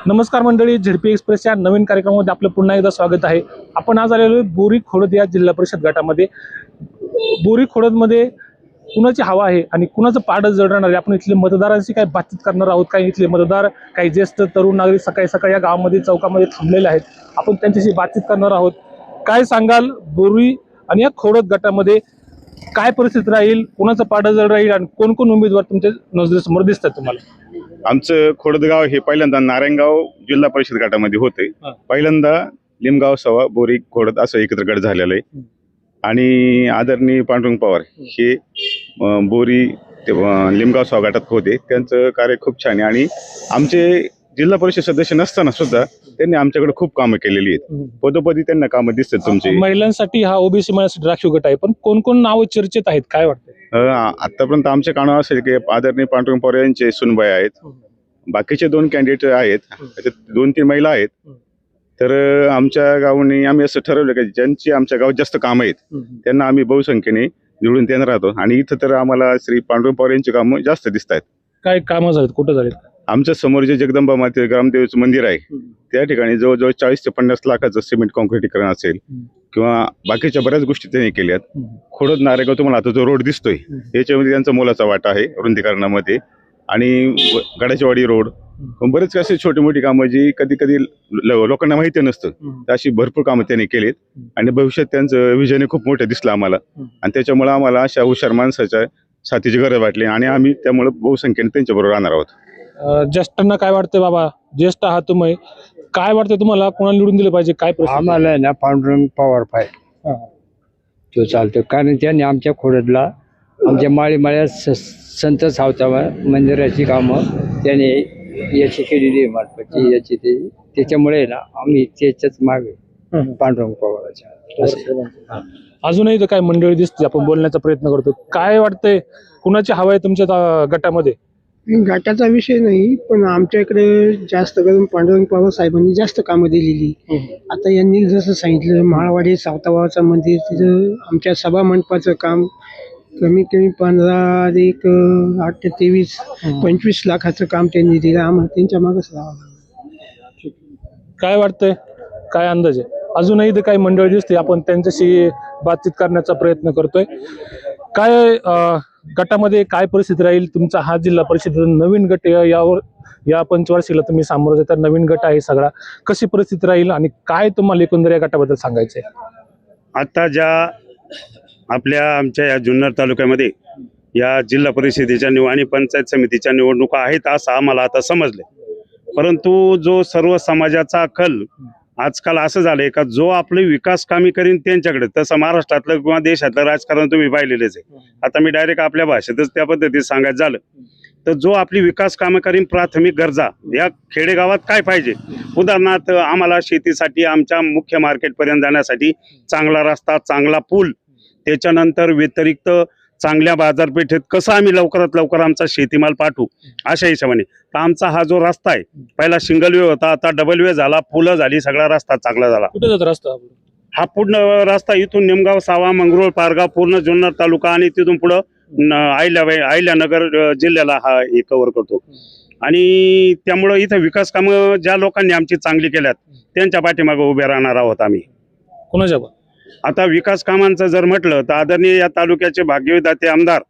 नमस्कार मंडळी, ZP express या नवीन कार्यक्रमामध्ये आपलं पुन्हा एकदा स्वागत आहे। आपण आज आलेलो आहे बोरी खोडद या जिल्हा परिषद गटामध्ये। बोरी खोडदमध्ये कुणाची हवा आहे आणि कुणाचं पाडं जड राहणार आहे, आपण इथले मतदारांशी काय बातचीत करणार आहोत। काही इथले मतदार, काही ज्येष्ठ तरुण नागरिक सकाळी सकाळी या गावामध्ये चौकामध्ये थांबलेले आहेत, आपण त्यांच्याशी बातचीत करणार आहोत। काय सांगाल, बोरी आणि या खोडद गटामध्ये काय परिस्थिती राहील, कुणाचं पाडं जड राहील आणि कोण कोण उमेदवार तुमच्या नजरेसमोर दिसतात तुम्हाला? आमचं खोडदगाव हे पहिल्यांदा नारायणगाव जिल्हा परिषद गटामध्ये होते। पहिल्यांदा लिमगाव सवा बोरी खोडद असं एकत्र गट झालेलं आहे आणि आदरणीय पांडुरंग पवार हे बोरी लिमगाव सवा गटात होते। त्यांचं कार्य खूप छान आहे आणि आमचे जिल्हा परिषद सदस्य नसताना सुद्धा त्यांनी आमच्याकडे खूप कामं केलेली आहेत। पदोपदी त्यांना कामं दिसतात तुमची। महिलांसाठी हा ओबीसी महिलांसाठी राखीव गट आहे, पण कोण कोण नाव चर्चेत आहेत, काय वाटतं? आतापर्यंत आमच्या कानावर असेल की आदरणीय पांडुरंग पवार यांचे सुनबाई आहेत, बाकीचे 2 कॅन्डिडेट आहेत, त्याच्यात 2-3 महिला आहेत। तर आमच्या गावाने आम्ही असं ठरवलं की ज्यांची आमच्या गावात जास्त कामं आहेत त्यांना आम्ही बहुसंख्येने निवडून देणार राहतो आणि इथं तर आम्हाला श्री पांडुरंग पवार यांची कामं जास्त दिसत आहेत। काय कामं झालीत, कुठं झालीत? आमच्या समोर जे जगदंबा माते ग्रामदेवीचं मंदिर आहे त्या ठिकाणी जवळजवळ 40 ते 50 लाखाचं सिमेंट कॉन्क्रिटीकरण असेल किंवा बाकीच्या बऱ्याच गोष्टी त्यांनी केल्यात। खोडद नारायणगाव तुम्हाला आता जो रोड दिसतोय याच्यामध्ये त्यांचा मोलाचा वाटा आहे रुंदीकरणामध्ये आणि गडाची वाडी रोड, बरेच असे छोटी मोठी कामं जी कधी कधी लोकांना माहिती नसतं, तर अशी भरपूर कामं त्यांनी केलीत आणि भविष्यात त्यांचं विजन खूप मोठं दिसलं आम्हाला आणि त्याच्यामुळे आम्हाला अशा हुशार माणसाच्या साथीची गरज वाटली आणि आम्ही त्यामुळे बहुसंख्येने त्यांच्याबरोबर राहणार आहोत। ज्येष्ठांना काय वाटतं बाबा, ज्येष्ठ आहात तुम्ही, काय वाटतं तुम्हाला, कोणाला निवडून दिलं पाहिजे? काय आम्हाला ना पांडुरंग पवार पाहिजे तो चालतो, कारण त्यांनी आमच्या खोडदला आमच्या माळीमाळ्यात संत सावता मंदिराची कामं त्याने याची केलेली आहे, मार्फतची याची ते, त्याच्यामुळे ना आम्ही त्याच्याच मागे पांडुरंग पवाराच्या। अजूनही काय मंडळी दिसते, आपण बोलण्याचा प्रयत्न करतो, काय वाटतंय कुणाची हवा आहे तुमच्या गटामध्ये? गटाचा विषय नाही, पण आमच्या इकडे जास्त करून पांडुरंग पवार साहेबांनी जास्त कामं दिलेली। आता यांनी जसं सांगितलं माळवाडी सावताबाचं मंदिर, तिथं आमच्या सभा मंडपाचं काम कमीत कमी 15 एक 8 ते 23-25 लाखाचं काम त्यांनी दिलं। आम्हाला त्यांच्या मागच राहावं लागलं। काय वाटतंय, काय अंदाज आहे? अजूनही इथे काही मंडळी दिसते, आपण त्यांच्याशी बातचीत करण्याचा प्रयत्न करतोय। काय गटामध्ये काय परिस्थिती राहील? तुमचा हा जिल्हा परिषद नवीन गट यावर या पंचवार्षिकला तुम्ही सामोरं जाता, नवीन गट आहे सगळा, कशी परिस्थिती राहील आणि काय तुम्हाला एकंदर या गटाबद्दल सांगायचंय? आता ज्या आमच्या या जुन्नर तालुक्यामध्ये या जिल्हा परिषदेच्या आणि पंचायत समितीच्या निवडणुका आहेत असं आम्हाला आता समजले, परंतु जो सर्व समाजाचा कल आजकाल असं झालंय का जो आपली विकास कामी करीन त्यांच्याकडे, तसं महाराष्ट्रातलं किंवा देशातलं राजकारण तुम्ही पाहिलेलेच आहे। आता मी डायरेक्ट आपल्या भाषेतच त्या पद्धतीत सांगायचं झालं तर जो आपली विकास कामं करीन, प्राथमिक गरजा या खेडेगावात काय पाहिजे, उदाहरणार्थ आम्हाला शेतीसाठी आमच्या मुख्य मार्केटपर्यंत जाण्यासाठी चांगला रस्ता, चांगला पूल, त्याच्यानंतर व्यतिरिक्त चांगल्या बाजारपेठेत कसं आम्ही लवकरात लवकर आमचा शेतीमाल पाठवू अशा हिशोबाने। तर आमचा हा जो रस्ता आहे, पहिला सिंगल वे होता, आता डबल वे झाला, पुलं झाली, सगळा रस्ता चांगला झाला। कुठे जात रस्ता? हा पूर्ण रस्ता इथून निमगाव, सावा, मंगरुळ, पारगाव, पूर्ण जुन्नर तालुका आणि तिथून पुढं अहिल्यानगर जिल्ह्याला हा हे कव्हर करतो आणि त्यामुळं इथं विकास कामं ज्या लोकांनी आमची चांगली केल्यात त्यांच्या पाठीमागे उभे राहणार आहोत आम्ही। कुणाच्या? आता विकास कामांचं जर म्हटलं तर आदरणीय या तालुक्याचे भाग्यविधाते आमदार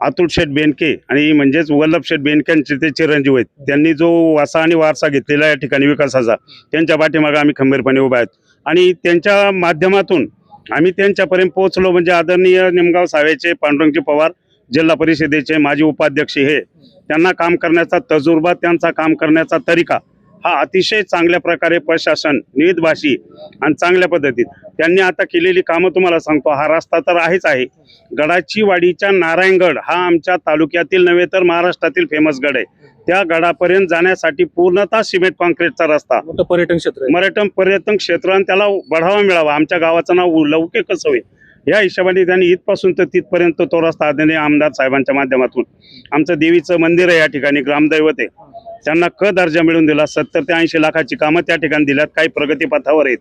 अतुल शेठ बेनके आणि म्हणजेच वल्लभ शेठ बेनकेंचे ते चिरंजीव आहेत, त्यांनी जो वासा आणि वारसा घेतलेला या ठिकाणी विकासाचा, त्यांच्या पाठीमागे आम्ही खंबीरपणे उभे आहेत आणि त्यांच्या माध्यमातून आम्ही त्यांच्यापर्यंत पोहोचलो। म्हणजे आदरणीय निमगाव सावेचे पांडुरंगजी पवार जिल्हा परिषदेचे माजी उपाध्यक्ष हे, त्यांना काम करण्याचा तजुर्बा, त्यांचा काम करण्याचा तरीका हा अतिशय चांगल्या प्रकारे प्रशासन, निविदभाषी आणि चांगल्या पद्धतीत त्यांनी आता केलेली कामं तुम्हाला सांगतो। हा रस्ता तर आहेच आहे, गडाची वाडीच्या नारायणगड हा आमच्या तालुक्यातील नव्हे तर महाराष्ट्रातील फेमस गड आहे, त्या गडापर्यंत जाण्यासाठी पूर्णतः सिमेंट कॉन्क्रीटचा रस्ता, पर्यटन क्षेत्र आणि त्याला बढावा मिळावा, आमच्या गावाचं नाव लौकिक कसं होईल या हिशोबाने त्यांनी इथपासून तर तिथपर्यंत तो रस्ता आदरणीय आमदार साहेबांच्या माध्यमातून, आमचं देवीचं मंदिर आहे या ठिकाणी, ग्रामदैवत आहे, त्यांना क दर्जा मिळून दिला। 70 ते 80 लाखाची कामं त्या ठिकाणी दिल्यात, काही प्रगतीपथावर आहेत।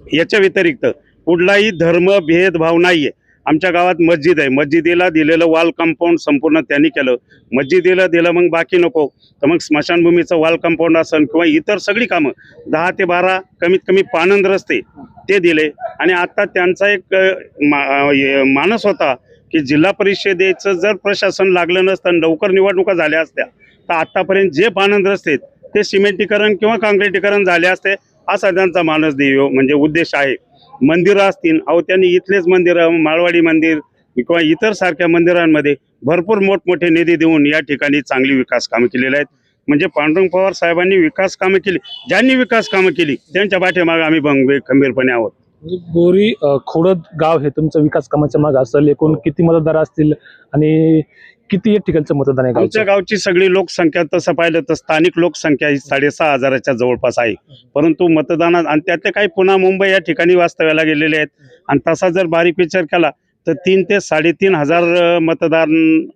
याच्या व्यतिरिक्त कुठलाही धर्म भेदभाव नाहीये, आमच्या गावात मस्जिद आहे, मस्जिदीला दिलेलं वॉल कंपाऊंड संपूर्ण त्यांनी केलं. मस्जिदीला दिलं मग बाकी नको, तर मग स्मशानभूमीचं वॉल कंपाऊंड असेल किंवा इतर सगळी कामं 10 ते 12 कमीत कमी पाणंद रस्ते ते दिले. आणि आता त्यांचा एक मानस होता की जिल्हा परिषदेचं जर प्रशासन लागलं नसतं, लवकर निवडणुका झाल्या असत्या, तर आतापर्यंत जे पाणंद रस्ते आहेत ते सिमेंटीकरण किंवा काँक्रिटीकरण झाले असते, असा त्यांचा मानस देव म्हणजे उद्देश आहे. मंदिरं असतील, अहो त्यांनी इथलेच मंदिरं, माळवाडी मंदिर किंवा इतर सारख्या मंदिरांमध्ये भरपूर मोठमोठे निधी देऊन या ठिकाणी चांगली विकास कामं केलेली आहेत. म्हणजे पांडुरंग पवार साहेबांनी विकास कामं केली, ज्यांनी विकास कामं केली त्यांच्या पाठीमागे आम्ही खंबीरपणे आहोत. बोरी खोडद गाव हे तुमचं विकास कामाच्या मागे असेल. एकूण किती मतदार असतील आणि किती या ठिकाणचं मतदान आहे आमच्या गावचं? गावची सगळी लोकसंख्या तसं पाहिलं तर स्थानिक लोकसंख्या ही 6,500 जवळपास आहे. परंतु मतदानात आणि त्यातले काही पुन्हा मुंबई या ठिकाणी वास्तव्याला गेलेले आहेत. आणि तसा जर बारीक विचार केला तर 3 ते 3,500 मतदार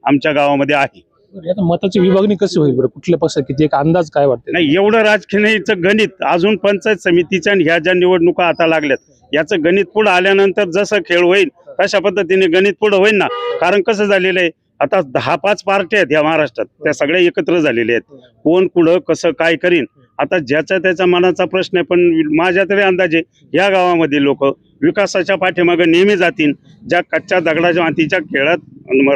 आमच्या गावामध्ये आहे. आता मताची विभागणी कशी होईल बरं, कुठल्या पक्षात किती, एक अंदाज काय वाटते? नाही, एवढं राजकीयचं गणित अजून पंचायत समितीच्या आणि ह्या ज्या निवडणुका आता लागल्यात याचं गणित पुढे आल्यानंतर जसं खेळ होईल तशा पद्धतीने गणित पुढे होईल ना. कारण कसं झालेलं आहे, आता 10-5 पार्ट्या आहेत या महाराष्ट्रात, त्या सगळ्या एकत्र झालेल्या आहेत. कोण कुठं कसं काय करीन आता ज्याच्या त्याच्या मनाचा प्रश्न आहे. पण माझ्या तरी अंदाजे या गावामध्ये लोक विकासाच्या पाठीमागे नेहमी जातील. ज्या कच्च्या दगडाच्या मातीच्या खेळात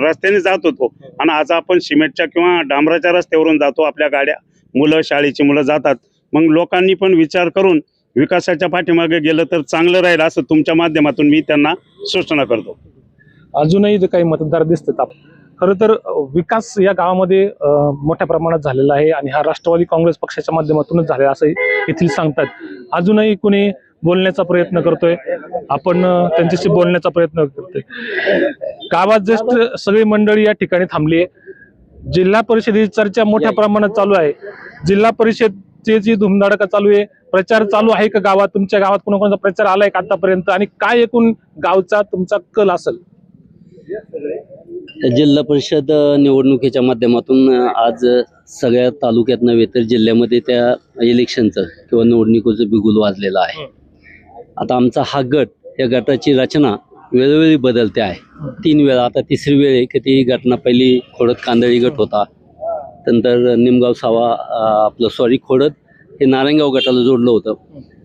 रस्त्याने जात होतो आणि आज आपण सिमेंटच्या किंवा डांबराच्या रस्त्यावरून जातो, आपल्या गाड्या, मुलं, शाळेची मुलं जातात. मग लोकांनी पण विचार करून विकासाच्या पाठीमागे गेलं तर चांगलं राहील, असं तुमच्या माध्यमातून मी त्यांना सूचना करतो. अजूनही जे काही मतदार दिसतात, खरं तर विकास या गावामध्ये मोठ्या प्रमाणात झालेला आहे आणि हा राष्ट्रवादी काँग्रेस पक्षाच्या माध्यमातूनच झालेला असं येथील सांगतात. अजूनही कुणी बोलण्याचा प्रयत्न करतोय, आपण त्यांच्याशी बोलण्याचा प्रयत्न करतोय. गावात जस्ट सगळी मंडळी या ठिकाणी थांबली आहे. जिल्हा परिषदेची चर्चा मोठ्या प्रमाणात चालू आहे. जिल्हा परिषदची जी धुमधडाका चालू आहे, प्रचार चालू आहे का गावात? तुमच्या गावात कोणाकोणाचा प्रचार आलाय का आतापर्यंत आणि काय एकूण गावचा तुमचा कल असेल? जिल्हा परिषद निवडणुकीच्या माध्यमातून आज सगळ्या तालुक्यात नव्हे तर जिल्ह्यामध्ये त्या इलेक्शनचं किंवा निवडणुकीचं बिगुल वाजलेलं आहे. आता आमचा हा गट, या गटाची रचना वेळोवेळी बदलते आहे. 3 वेळा, आता 3री वेळ आहे की ती घटना. पहिली खोडद कांदळी गट होता, नंतर निमगाव सावा खोडद हे नारायणगाव गटाला जोडलं होतं.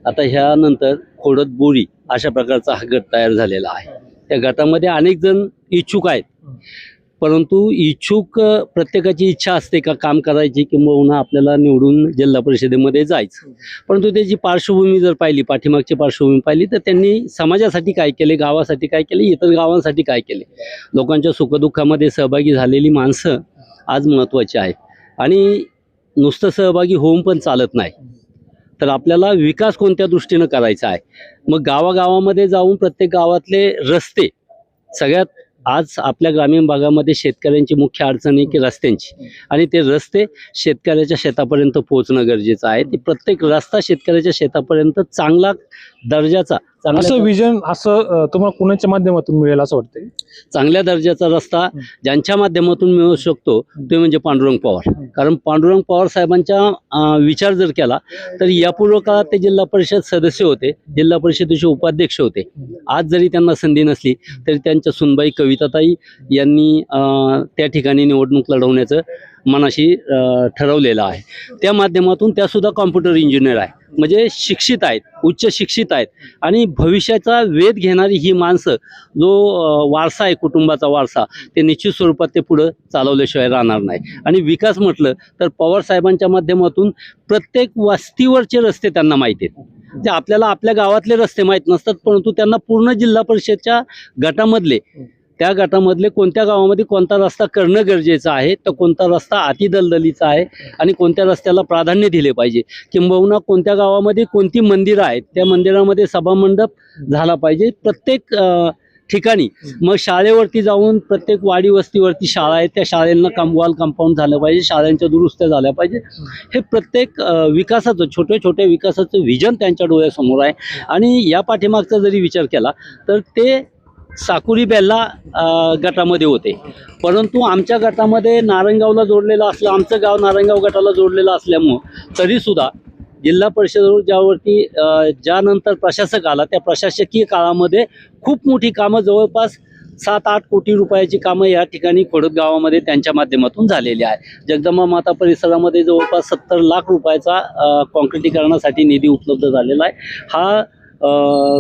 आता ह्यानंतर खोडद बोरी अशा प्रकारचा हा गट तयार झालेला आहे. त्या गटामध्ये अनेक जण इच्छुक आहेत, परंतु इच्छुक प्रत्येकाची इच्छा असते का काम करायची किंवा आपल्याला निवडून जिल्हा परिषदेमध्ये जायचं. परंतु त्याची पार्श्वभूमी जर पाहिली, पाठीमागची पार्श्वभूमी पाहिली, तर त्यांनी समाजासाठी काय केले, गावासाठी काय केले, इतर गावांसाठी काय केले, लोकांच्या सुखदुःखामध्ये सहभागी झालेली माणसं आज महत्त्वाची आहे. आणि नुसतं सहभागी होऊन पण चालत नाही, तर आपल्याला विकास कोणत्या दृष्टीनं करायचा आहे. मग गावागावामध्ये जाऊन प्रत्येक गावातले रस्ते, सगळ्यात आज आपल्या ग्रामीण भागामध्ये शेतकऱ्यांची मुख्य अडचण आहे की रस्त्यांची, आणि ते रस्ते शेतकऱ्याच्या शेतापर्यंत पोहोचणं गरजेचं आहे. ते प्रत्येक रस्ता शेतकऱ्याच्या शेतापर्यंत चांगला दर्जाचा, असं विजन असं तुम्हाला कुणाच्या माध्यमातून मिळेल असं वाटतंय? चांगल्या दर्जाचा रस्ता ज्यांच्या माध्यमातून मिळू शकतो ते म्हणजे पांडुरंग पवार. कारण पांडुरंग पवार साहेबांचा विचार जर केला तर यापूर्व काळात ते जिल्हा परिषद सदस्य होते, जिल्हा परिषदेचे उपाध्यक्ष होते. आज जरी त्यांना संधी नसली तरी त्यांच्या सुनबाई कविताताई यांनी त्या ठिकाणी निवडणूक लढवण्याचं मनाशी ठरवलेलं आहे. त्या माध्यमातून त्या सुद्धा कॉम्प्युटर इंजिनियर आहे, म्हणजे शिक्षित आहेत, उच्च शिक्षित आहेत. आणि भविष्याचा वेध घेणारी ही माणसं, जो वारसा आहे कुटुंबाचा वारसा, ते निश्चित स्वरूपात ते पुढं चालवल्याशिवाय राहणार नाही. आणि विकास म्हटलं तर पवार साहेबांच्या माध्यमातून प्रत्येक वस्तीवरचे रस्ते त्यांना माहीत आहेत. ते आपल्याला आपल्या गावातले रस्ते माहीत नसतात, परंतु त्यांना पूर्ण जिल्हा परिषदच्या गटामधले, त्या गटामधले कोणत्या गावामध्ये कोणता रस्ता करणं गरजेचं आहे, तर कोणता रस्ता अतिदलदलीचा आहे आणि कोणत्या रस्त्याला प्राधान्य दिले पाहिजे, किंबहुना कोणत्या गावामध्ये कोणती मंदिरं आहेत, त्या मंदिरामध्ये सभामंडप झाला पाहिजे प्रत्येक ठिकाणी. मग शाळेवरती जाऊन प्रत्येक वाडी वस्तीवरती शाळा आहे, त्या शाळेंना वॉल कंपाऊंड झालं पाहिजे, शाळांच्या दुरुस्त्या झाल्या पाहिजे. हे प्रत्येक विकासाचं, छोट्या छोट्या विकासाचं व्हिजन त्यांच्या डोळ्यासमोर आहे. आणि या पाठीमागचा जरी विचार केला तर ते साकुरी बेल्ला गटामध्ये होते, परंतु आमच्या गटामध्ये नारायणगावला जोडलेलं असलं, आमचं गाव नारायणगाव गटाला जोडलेलं असल्यामुळं तरीसुद्धा जिल्हा परिषदेवर ज्यानंतर प्रशासक आला, त्या प्रशासकीय काळामध्ये खूप मोठी कामं, जवळपास 7-8 कोटी रुपयाची कामं या ठिकाणी खोडद गावामध्ये त्यांच्या माध्यमातून झालेली आहे. जगदंबा माता परिसरामध्ये जवळपास 70 लाख रुपयाचा कॉन्क्रिटीकरणासाठी निधी उपलब्ध झालेला आहे. हा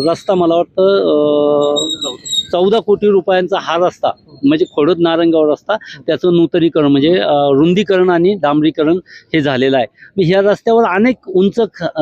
रस्ता मला वाटतं 14 कोटी रुपयांचा हा रस्ता म्हणजे खोडद नारंगाव रस्ता, त्याचं नूतनीकरण म्हणजे रुंदीकरण आणि डांबरीकरण हे झालेलं आहे. ह्या रस्त्यावर अनेक उंच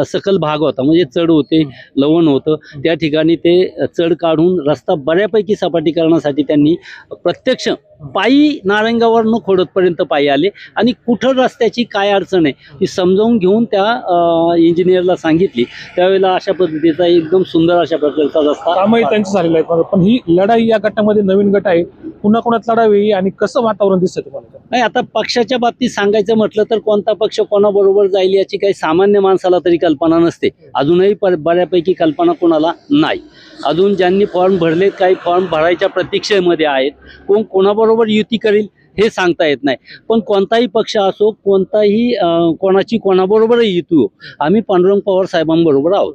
सखल भाग होता, म्हणजे चढ होते, लवण होतं. त्या ठिकाणी ते चढ काढून रस्ता बऱ्यापैकी सपाटीकरणासाठी त्यांनी प्रत्यक्ष पायी नारंगावरनं खोडदपर्यंत पायी आले आणि कुठं रस्त्याची काय अडचण आहे ही समजावून घेऊन त्या इंजिनियरला सांगितली. त्यावेळेला अशा पद्धतीचा एकदम सुंदर अशा प्रकारचा रस्ता कामही त्यांचं झालेलं आहे. पण ही लढाई या गटामध्ये नवीन गट आहे, पुन्हा कोणात लढावी आणि कसं वातावरण दिसतंय तुम्हाला? नाही, आता पक्षाच्या बाबतीत सांगायचं म्हटलं तर कोणता पक्ष कोणाबरोबर जाईल याची काही सामान्य माणसाला तरी कल्पना नसते. अजूनही बऱ्यापैकी कल्पना कोणाला नाही. अजून ज्यांनी फॉर्म भरलेत, काही फॉर्म भरायच्या प्रतीक्षेमध्ये आहेत, कोणाबरोबर युती करेल हे सांगता येत नाही. पण कोणताही पक्ष असो, कोणाची कोणाबरोबरही युती हो, आम्ही पांडुरंग पवार साहेबांबरोबर आहोत.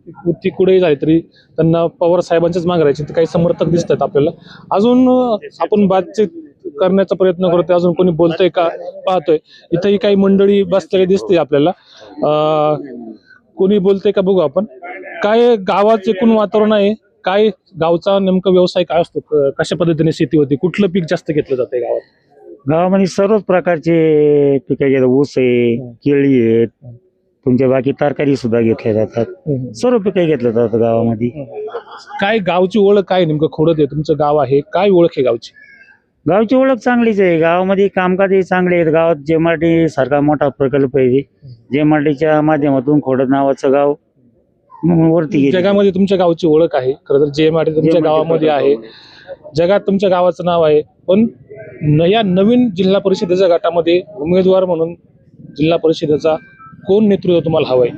युती कुठेही झाली तरी त्यांना पवार साहेबांचेच मागे राहायचे. काही समर्थक दिसतात आपल्याला. अजून आपण बातचीत करण्याचा प्रयत्न करतोय. अजून कोणी बोलतोय का पाहतोय. इथंही काही मंडळी बसलेली दिसते आपल्याला. कोणी बोलतंय का बघू आपण. काय गावाचं एकूण वातावरण आहे, काय गावचा नेमका व्यवसाय काय असतो, कशा पद्धतीने शेती होती, कुठलं पीक जास्त घेतलं जातंय गावात? गावामध्ये सर्वच प्रकारचे पिके घेतात. ऊस आहे, केळी आहेत, तुमच्या बाकी तरकारी सुद्धा घेतल्या जातात. सर्व पिके घेतल्या जातात गावामध्ये. काय गावची ओळख काय नेमकं? खोडद आहे तुमचं गाव आहे, काय ओळख आहे गावची? गावची ओळख चांगलीच आहे. गावामध्ये कामकाजही चांगले आहेत. गावात जेमाटी सारखा मोठा प्रकल्प आहे. जेमाटीच्या माध्यमातून खोडद नावाचं गाव वरती गेलं. जगामध्ये तुमच्या गावची ओळख आहे. खरं तर जेएमआरटी तुमच्या गावामध्ये आहे, जगात तुमच्या गावाचं नाव आहे. पण या नवीन जिल्हा परिषदेच्या गटामध्ये उमेदवार म्हणून जिल्हा परिषदेचा कोण नेतृत्व तुम्हाला हवंय?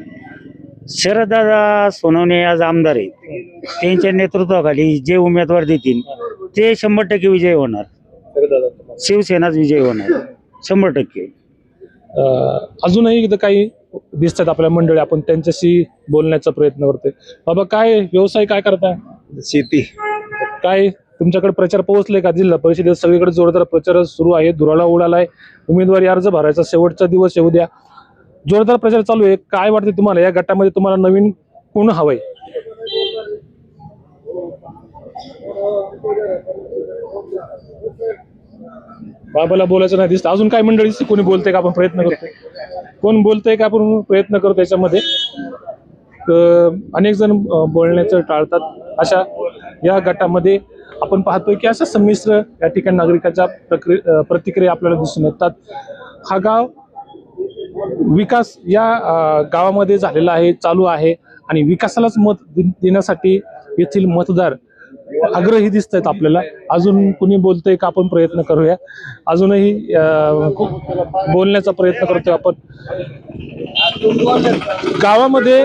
शरददादा सोनवणे आज आमदार आहेत. त्यांच्या नेतृत्वाखाली जे उमेदवार देतील ते 100% विजय होणार. शिवसेनाच विजय होणार 100%. अजूनही इथं काही दिसतात आपल्या मंडळी, आपण त्यांच्याशी बोलण्याचा प्रयत्न करतोय. बाबा, काय व्यवसाय काय करताय? शेती. काय तुमच्याकडे प्रचार पोहोचले का? जिल्हा परिषदेत सगळीकडे जोरदार प्रचार सुरू आहे, धुराळा उडालाय. उमेदवारी अर्ज भरायचा शेवटचा दिवस येऊ द्या, जोरदार प्रचार चालू आहे. काय वाटते तुम्हाला या गटामध्ये तुम्हाला नवीन कोण हवंय? बाबाला बोलायचं नाही दिसतं. अजून काय मंडळी कोणी बोलतंय का? आपण प्रयत्न करतोय. कोण बोलतंय का? आपण प्रयत्न करतो. त्याच्यामध्ये अनेक जण बोलण्याचं टाळतात. अशा या गटामध्ये आपण पाहतोय की अशा संमिश्र या ठिकाणी नागरिकांच्या प्रतिक्रिया आपल्याला दिसून येतात. हा गाव विकास या गावामध्ये झालेला आहे, चालू आहे आणि विकासालाच मत देण्यासाठी येथील मतदार आग्रही दिसत आहेत आपल्याला. अजून कुणी बोलतंय का? आपण प्रयत्न करूया. अजूनही बोलण्याचा प्रयत्न करतोय आपण. गावामध्ये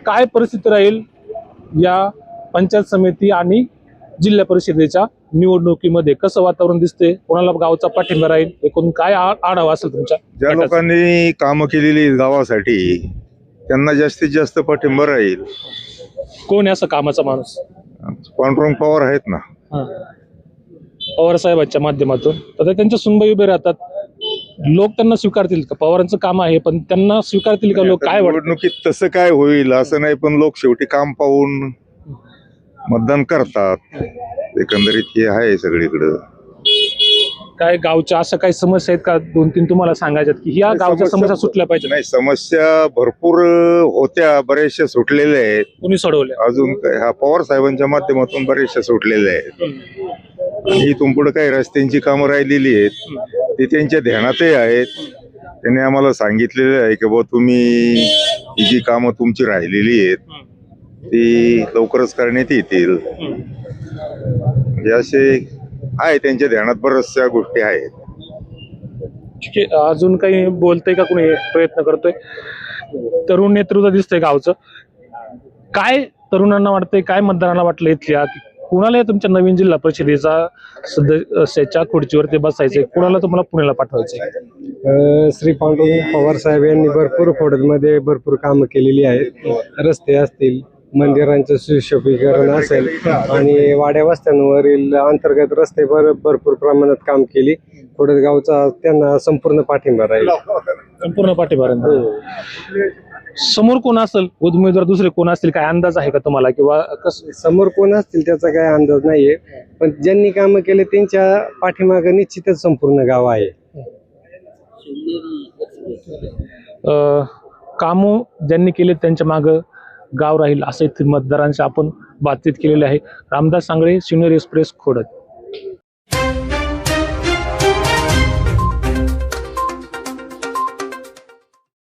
काय परिस्थिती राहील या पंचायत समिती आणि जिल्हा परिषदेच्या निवडणुकीमध्ये? कसं वातावरण दिसते? कोणाला गावचा पाठिंबा राहील? एकूण काय आढावा असेल तुमच्या? ज्या लोकांनी कामं केलेली आहेत गावासाठी त्यांना जास्तीत जास्त पाठिंबा राहील. कोण आहे असं कामाचा माणूस? पांडुरंग पवार आहेत ना. पवार साहेबांच्या माध्यमातून तर त्यांच्या सुनबाई उभे राहतात. लोक त्यांना स्वीकारतील का? पवारांचं काम आहे पण त्यांना स्वीकारतील का लोक? काय वाटतं? निवडणुकीत तसं काय होईल असं नाही, पण लोक शेवटी काम पाहून मतदान करतात. एकंदरीत हे आहे सगळीकडं. काय गावच्या अशा काही समस्या आहेत का? 2-3 तुम्हाला सांगायच्यात की ह्या गावच्या समस्या सुटल्या पाहिजे? नाही, समस्या भरपूर होत्या, बऱ्याचशा सुटलेल्या आहेत. कोणी सोडवल्या? अजून काय हा पवार साहेबांच्या माध्यमातून बऱ्याचशा सुटलेल्या आहेत. आणि इथून पुढे काही रस्त्यांची कामं राहिलेली आहेत ते त्यांच्या ध्यानातही आहेत. त्यांनी आम्हाला सांगितलेलं आहे की बाबा तुम्ही ही जी कामं तुमची राहिलेली आहेत ती लवकरच करण्यात येतील. म्हणजे असे आहे त्यांच्या ध्यानात बऱ्याचशा गोष्टी आहेत. ठीक आहे. अजून काही बोलतंय का? कोणी प्रयत्न करतोय? तरुण नेतृत्व दिसतंय गावचं. काय तरुणांना वाटतंय, काय मतदारांना वाटलं इथल्या? कुणाला तुमच्या नवीन जिल्हा परिषदेचा सदस्याच्या खुर्चीवरती बसायचंय? कुणाला तुम्हाला पुण्याला पाठवायचंय? श्री पांडुरंग पवार साहेब यांनी भरपूर खोडदमध्ये भरपूर कामं केलेली आहेत. रस्ते असतील, मंदिरांचं सुशोभीकरण असेल आणि वाड्या वस्त्यांवरील अंतर्गत रस्ते भरपूर प्रमाणात काम केली. खोडदगावचा त्यांना संपूर्ण पाठिंबा राहील. संपूर्ण पाठीभरण. समोर कोण असेल उमेदवार, दुसरे कोण असतील, काय अंदाज आहे का तुम्हाला, किंवा कसं? समोर कोण असतील त्याचा काही अंदाज नाहीये, पण ज्यांनी कामं केले त्यांच्या पाठीमागे निश्चितच संपूर्ण गाव आहे. कामं ज्यांनी केले त्यांच्या मागं गाव राहील, असे मतदारांशी आपण बातचीत केलेली आहे. Ramdas Sangle, senior express, Khodad.